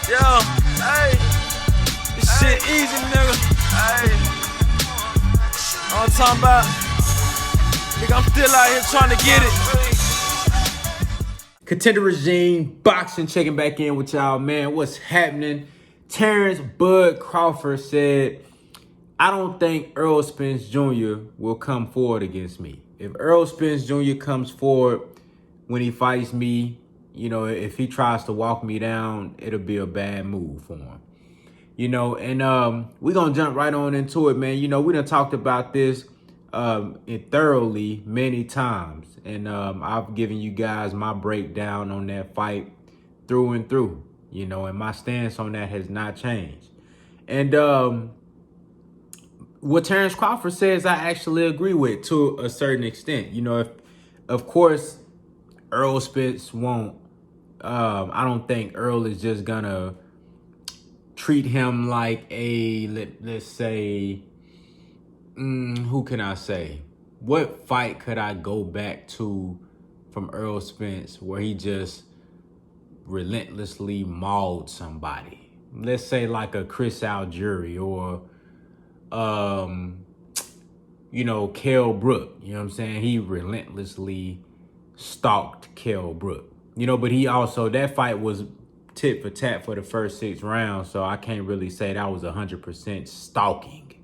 Yo, hey, this shit easy, nigga. Hey, I'm talking about, nigga, I'm still out here trying to get it. Contender Regime, boxing, checking back in with y'all, man. What's happening? Terrence Bud Crawford said, I don't think Errol Spence Jr. will come forward against me. If Errol Spence Jr. comes forward when he fights me, you know, if he tries to walk me down, it'll be a bad move for him. You know, and we're going to jump right on into it, man. You know, we done talked about this thoroughly many times. And I've given you guys my breakdown on that fight through and through, you know, and my stance on that has not changed. And what Terrence Crawford says, I actually agree with to a certain extent. You know, if, of course, Errol Spence won't, I don't think Errol is just gonna treat him like a, let's say, who can I say? What fight could I go back to from Errol Spence where he just relentlessly mauled somebody? Let's say like a Chris Algieri or, you know, Kell Brook. You know what I'm saying? He relentlessly stalked Kell Brook. You know, but he also, that fight was tit for tat for the first 6 rounds, so I can't really say that was 100% stalking.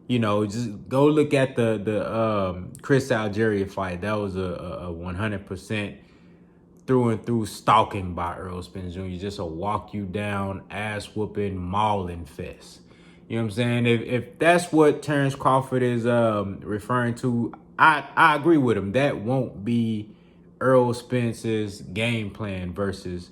You know, just go look at the Chris Algieri fight. That was a 100% through and through stalking by Errol Spence Jr. Just a walk you down, ass whooping, mauling fest. You know what I'm saying? If that's what Terrence Crawford is referring to, I agree with him. That won't be Errol Spence's game plan versus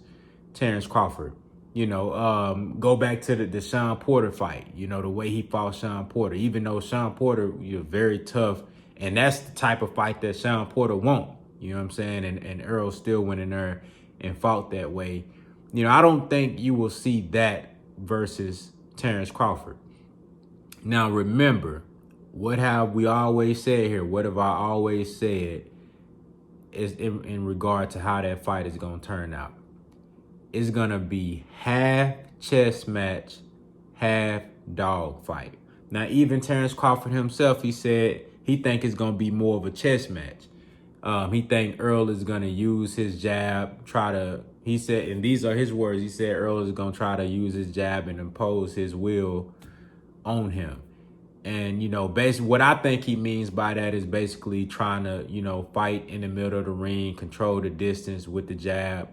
Terrence Crawford. You know, go back to the Sean Porter fight, you know, the way he fought Sean Porter. Even though Sean Porter, you're very tough, and that's the type of fight that Sean Porter won't. You know what I'm saying? And Errol still went in there and fought that way. You know, I don't think you will see that versus Terrence Crawford. Now, remember, what have we always said here? What have I always said is in regard to how that fight is going to turn out? It's going to be half chess match, half dog fight. Now, even Terrence Crawford himself, he said he think it's going to be more of a chess match. He think Errol is going to use his jab, he said, and these are his words, he said Errol is going to try to use his jab and impose his will on him. And, you know, basically what I think he means by that is basically trying to, you know, fight in the middle of the ring, control the distance with the jab,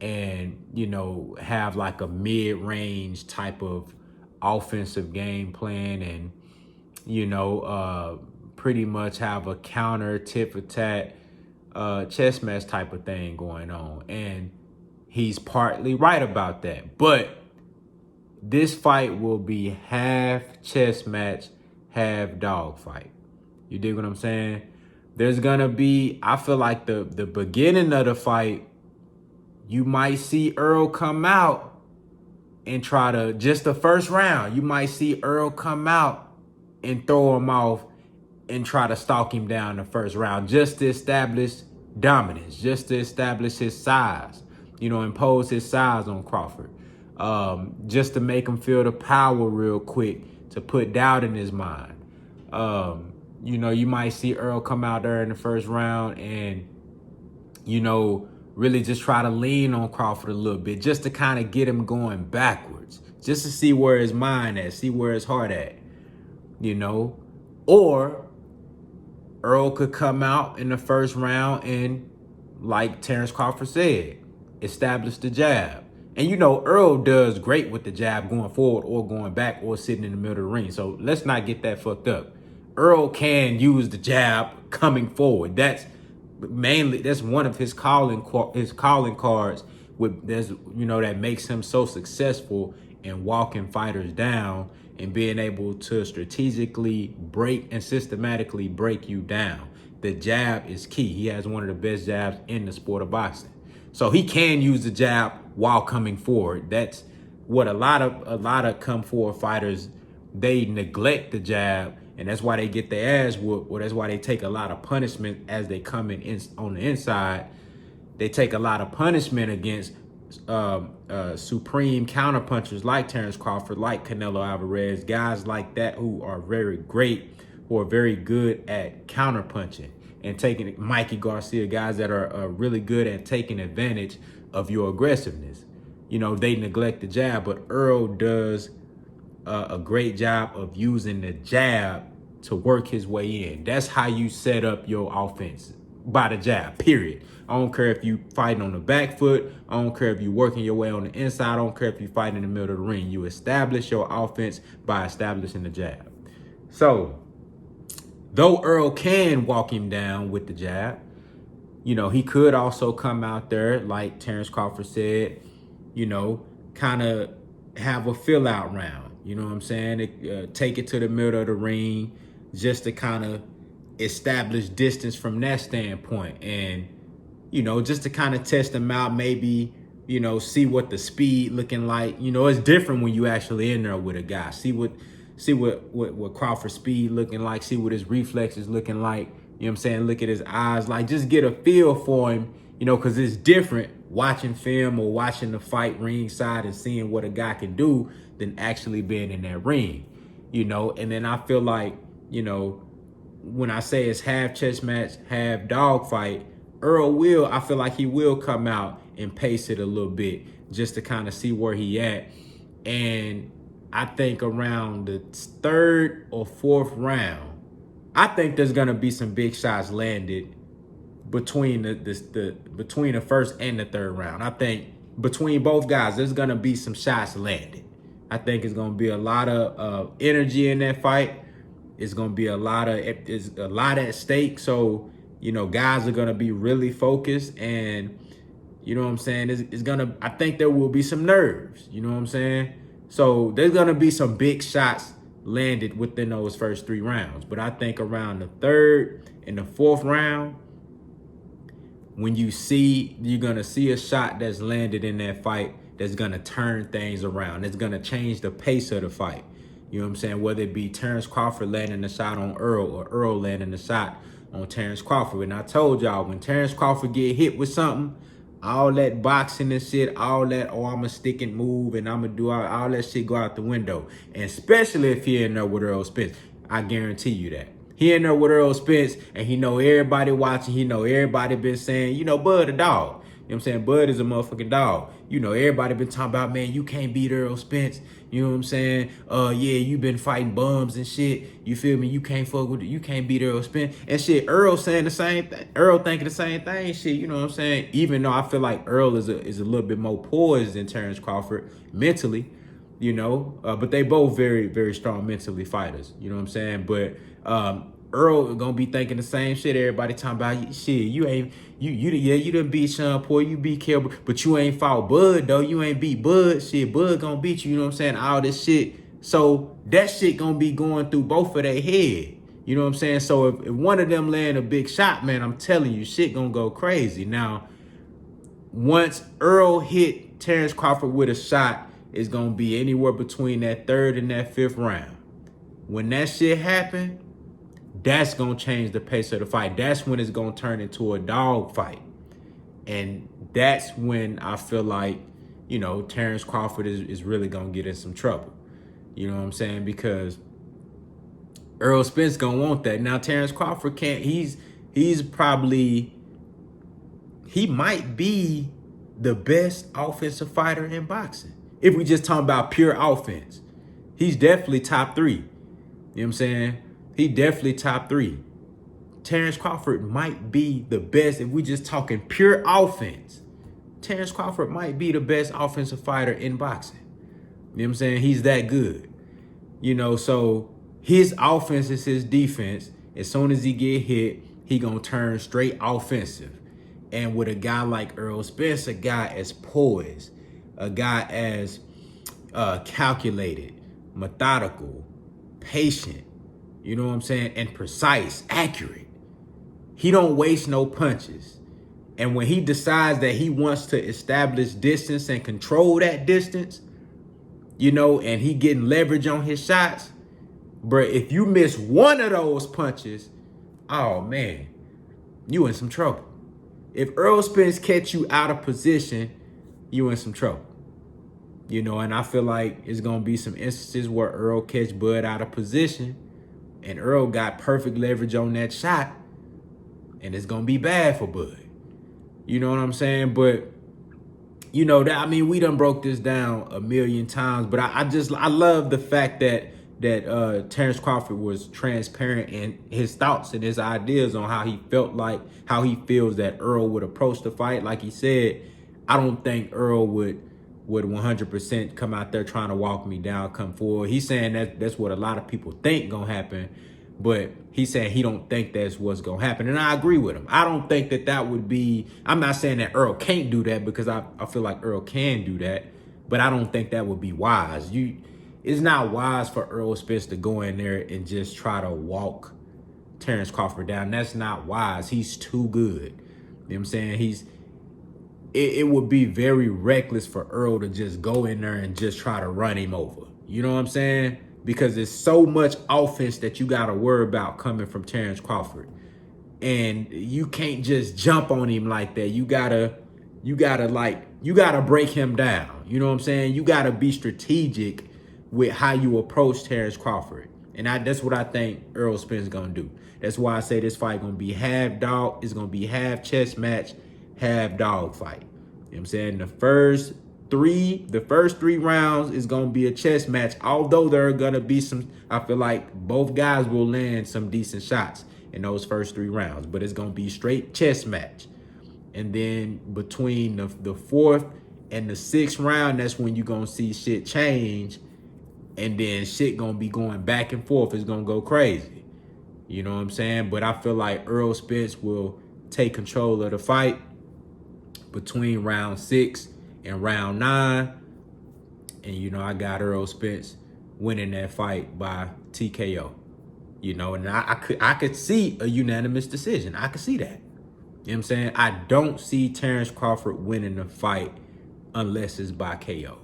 and, you know, have like a mid-range type of offensive game plan, and, you know, pretty much have a counter tit-for-tat chess match type of thing going on. And he's partly right about that. But this fight will be half chess match, half dog fight. You dig what I'm saying? There's gonna be, I feel like the beginning of the fight, you might see Errol come out and try to, just the first round, you might see Errol come out and throw him off and try to stalk him down the first round, just to establish dominance, just to establish his size, you know, impose his size on Crawford. Just to make him feel the power real quick, to put doubt in his mind. You know, you might see Errol come out there in the first round and, you know, really just try to lean on Crawford a little bit, just to kind of get him going backwards, just to see where his mind at, see where his heart at, you know. Or Errol could come out in the first round and, like Terrence Crawford said, establish the jab. And, you know, Errol does great with the jab going forward or going back or sitting in the middle of the ring. So let's not get that fucked up. Errol can use the jab coming forward. That's one of his calling cards that makes him so successful in walking fighters down and being able to strategically break and systematically break you down. The jab is key. He has one of the best jabs in the sport of boxing. So he can use the jab while coming forward. That's what a lot of come forward fighters, they neglect the jab, and that's why they get their ass whooped, or that's why they take a lot of punishment as they come in on the inside. They take a lot of punishment against supreme counterpunchers like Terrence Crawford, like Canelo Alvarez, guys like that who are very great, who are very good at counterpunching and taking Mikey Garcia, guys that are really good at taking advantage of your aggressiveness. You know, they neglect the jab, but Errol does a great job of using the jab to work his way in. That's how you set up your offense, by the jab, period. I don't care if you fighting on the back foot. I don't care if you working your way on the inside. I don't care if you fight in the middle of the ring. You establish your offense by establishing the jab. So, though Errol can walk him down with the jab, you know, he could also come out there, like Terrence Crawford said, you know, kind of have a fill out round. You know what I'm saying? Take it to the middle of the ring just to kind of establish distance from that standpoint. And, you know, just to kind of test them out, maybe, you know, see what the speed looking like. You know, it's different when you actually in there with a guy. See what Crawford's speed looking like, see what his reflexes looking like. You know what I'm saying? Look at his eyes, like just get a feel for him, you know, because it's different watching film or watching the fight ringside and seeing what a guy can do than actually being in that ring, you know. And then I feel like, you know, when I say it's half chess match, half dog fight, I feel like he will come out and pace it a little bit just to kind of see where he at. And I think around the third or fourth round, I think there's gonna be some big shots landed between between the first and the third round. I think between both guys, there's gonna be some shots landed. I think it's gonna be a lot of energy in that fight. It's gonna be a lot at stake. So, you know, guys are gonna be really focused, and you know what I'm saying. I think there will be some nerves. You know what I'm saying. So there's gonna be some big shots landed within those first 3 rounds. But I think around the third and the fourth round, you're gonna see a shot that's landed in that fight that's gonna turn things around. It's gonna change the pace of the fight. You know what I'm saying? Whether it be Terrence Crawford landing a shot on Errol or Errol landing a shot on Terrence Crawford. And I told y'all, when Terrence Crawford get hit with something, all that boxing and shit, all that, oh, I'm a stick and move and I'm gonna do all that shit go out the window. And especially if he in there with Errol Spence, I guarantee you that. He in there with Errol Spence and he know everybody watching, he know everybody been saying, you know, Bud a dog. You know what I'm saying? Bud is a motherfucking dog. You know, everybody been talking about, man, you can't beat Errol Spence. You know what I'm saying? Yeah, you been fighting bums and shit. You feel me? You can't fuck with it. You can't beat Errol Spence. And shit, Errol saying the same thing. Errol thinking the same thing. Shit, you know what I'm saying? Even though I feel like Errol is a little bit more poised than Terrence Crawford mentally, you know. But they both very, very strong mentally fighters. You know what I'm saying? But Errol gonna be thinking the same shit. Everybody talking about shit. You done beat Sean Poy, you beat Kelber, but you ain't fought Bud though. You ain't beat Bud. Shit, Bud gonna beat you. You know what I'm saying? All this shit. So that shit gonna be going through both of their head. You know what I'm saying? So if one of them land a big shot, man, I'm telling you, shit gonna go crazy. Now, once Errol hit Terrence Crawford with a shot, it's gonna be anywhere between that third and that fifth round. When that shit happen, that's going to change the pace of the fight. That's when it's going to turn into a dog fight. And that's when I feel like, you know, Terrence Crawford is really going to get in some trouble. You know what I'm saying? Because Errol Spence going to want that. Now, Terrence Crawford can't, he might be the best offensive fighter in boxing. If we just talking about pure offense, he's definitely top 3. You know what I'm saying? He definitely top 3. Terrence Crawford might be the best. If we just talking pure offense, Terrence Crawford might be the best offensive fighter in boxing. You know what I'm saying? He's that good. You know, so his offense is his defense. As soon as he get hit, he gonna turn straight offensive. And with a guy like Errol Spence, a guy as poised, a guy as calculated, methodical, patient, you know what I'm saying, and precise, accurate. He don't waste no punches. And when he decides that he wants to establish distance and control that distance, you know, and he getting leverage on his shots, bro, if you miss one of those punches, oh man, you in some trouble. If Errol Spence catch you out of position you in some trouble. You know, and I feel like it's going to be some instances where Errol catch Bud out of position, and Errol got perfect leverage on that shot, and it's going to be bad for Bud. You know what I'm saying? But, you know, that, I mean, we done broke this down a million times, but I love the fact that Terrence Crawford was transparent in his thoughts and his ideas on how he feels that Errol would approach the fight. Like he said, I don't think Errol would 100% come out there trying to walk me down, come forward. He's saying that's what a lot of people think gonna happen, but he's saying he don't think that's what's gonna happen. And I agree with him. I don't think that would be, I'm not saying that Errol can't do that, because I feel like Errol can do that, but I don't think that would be wise. It's not wise for Errol Spence to go in there and just try to walk Terrence Crawford down. That's not wise. He's too good. You know what I'm saying? It would be very reckless for Errol to just go in there and just try to run him over. You know what I'm saying? Because there's so much offense that you got to worry about coming from Terrence Crawford. And you can't just jump on him like that. You gotta break him down. You know what I'm saying? You gotta be strategic with how you approach Terrence Crawford. And that's what I think Errol Spence is gonna do. That's why I say this fight gonna be half dog. It's gonna be half chess match, half dog fight. You know what I'm saying? The first three rounds is gonna be a chess match, although there are gonna be some, I feel like both guys will land some decent shots in those first 3 rounds, but it's gonna be straight chess match. And then between the 4th and the 6th round, that's when you're gonna see shit change, and then shit gonna be going back and forth. It's gonna go crazy. You know what I'm saying? But I feel like Errol Spence will take control of the fight between round 6 and round 9. And, you know, I got Errol Spence winning that fight by TKO. You know, and I could see a unanimous decision. I could see that. You know what I'm saying? I don't see Terrence Crawford winning the fight unless it's by KO.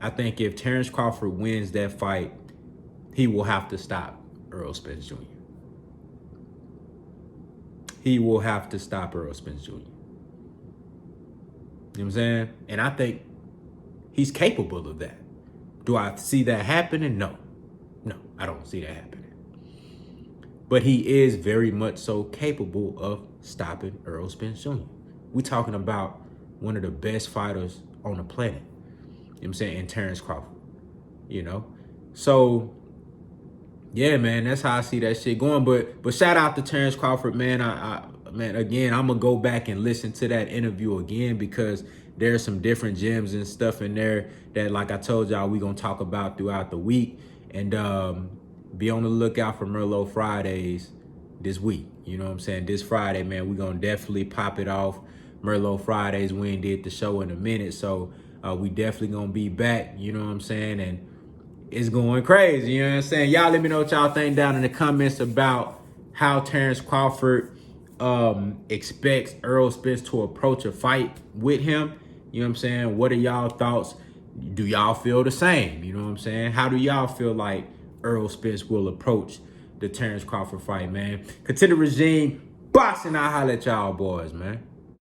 I think if Terrence Crawford wins that fight, he will have to stop Errol Spence Jr. He will have to stop Errol Spence Jr. You know what I'm saying? And I think he's capable of that. Do I see that happening? No. No, I don't see that happening. But he is very much so capable of stopping Errol Spence Jr. We're talking about one of the best fighters on the planet. You know what I'm saying? And Terrence Crawford, you know? So, yeah, man, that's how I see that shit going. But shout out to Terrence Crawford, man. Man, again, I'm going to go back and listen to that interview again, because there's some different gems and stuff in there that, like I told y'all, we going to talk about throughout the week. And be on the lookout for Merlot Fridays this week. You know what I'm saying? This Friday, man, we're going to definitely pop it off. Merlot Fridays, we ain't did the show in a minute, so we definitely gonna be back, you know what I'm saying? And it's going crazy, you know what I'm saying? Y'all let me know what y'all think down in the comments about how Terrence Crawford expects Errol Spence to approach a fight with him. You know what I'm saying? What are y'all thoughts? Do y'all feel the same? You know what I'm saying? How do y'all feel like Errol Spence will approach the Terrence Crawford fight, man? Consider regime boxing. I'll holler at y'all boys, man.